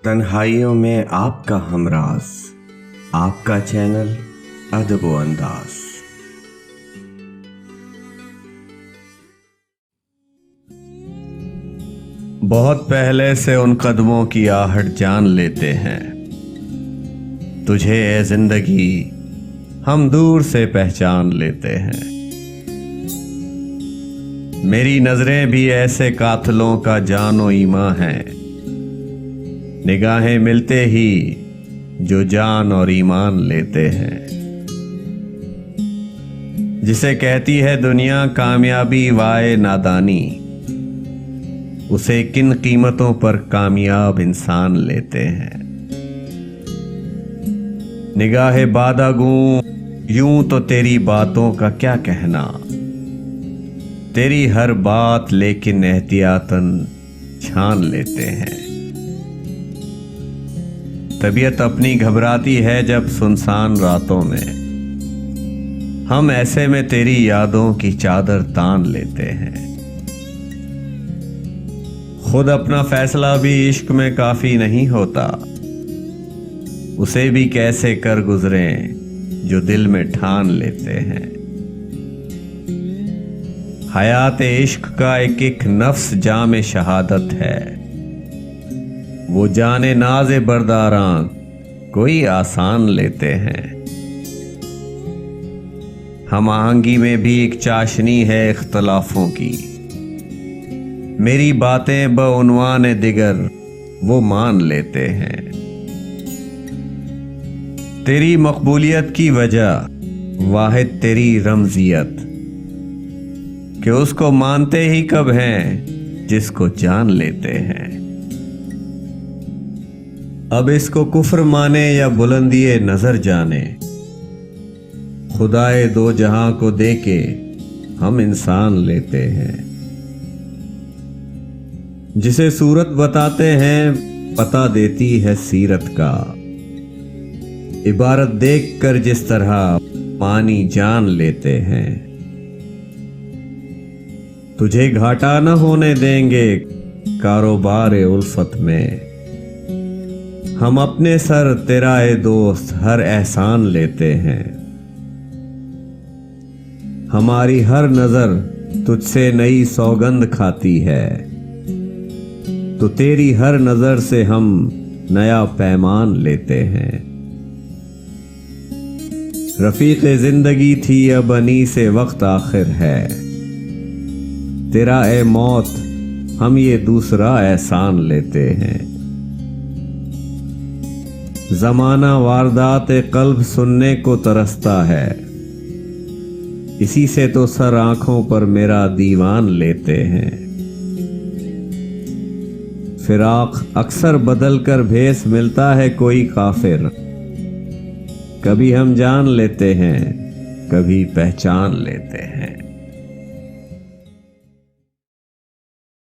तन्हाइयों में आपका हमराज, आपका चैनल अदब व अंदाज। बहुत पहले से उन कदमों की आहट जान लेते हैं, तुझे ए जिंदगी हम दूर से पहचान लेते हैं। मेरी नजरें भी ऐसे कातिलों का जानो ईमान है, निगाहें मिलते ही जो जान और ईमान लेते हैं। जिसे कहती है दुनिया कामयाबी वाए नादानी, उसे किन कीमतों पर कामयाब इंसान लेते हैं। निगाहे बादागू यूं तो तेरी बातों का क्या कहना, तेरी हर बात लेकिन एहतियातन छान लेते हैं। तबीयत अपनी घबराती है जब सुनसान रातों में, हम ऐसे में तेरी यादों की चादर तान लेते हैं। खुद अपना फैसला भी इश्क में काफी नहीं होता, उसे भी कैसे कर गुजरें जो दिल में ठान लेते हैं। हयात इश्क का एक एक नफ्स जाम शहादत है, वो जाने नाज़े बरदारां कोई आसान लेते हैं। हम आहंगी में भी एक चाशनी है इख्तलाफों की, मेरी बातें बउनवान दिगर वो मान लेते हैं। तेरी मकबूलियत की वजह वाहिद तेरी रमजियत, कि उसको मानते ही कब हैं जिसको जान लेते हैं। अब इसको कुफ्र माने या बुलंदिए नजर जाने, खुदाए दो जहां को देके हम इंसान लेते हैं। जिसे सूरत बताते हैं पता देती है सीरत का, इबारत देख कर जिस तरह पानी जान लेते हैं। तुझे घाटा न होने देंगे कारोबार उल्फत में, हम अपने सर तेरा ए दोस्त हर एहसान लेते हैं। हमारी हर नजर तुझसे नई सौगंध खाती है, तो तेरी हर नजर से हम नया पैमान लेते हैं। रफीक जिंदगी थी अब अनी से वक्त आखिर है, तेरा ए मौत हम ये दूसरा एहसान लेते हैं। ज़माना वारदात कल्ब सुनने को तरसता है, इसी से तो सर आंखों पर मेरा दीवान लेते हैं। फिराक अक्सर बदल कर भेस मिलता है कोई काफिर, कभी हम जान लेते हैं कभी पहचान लेते हैं।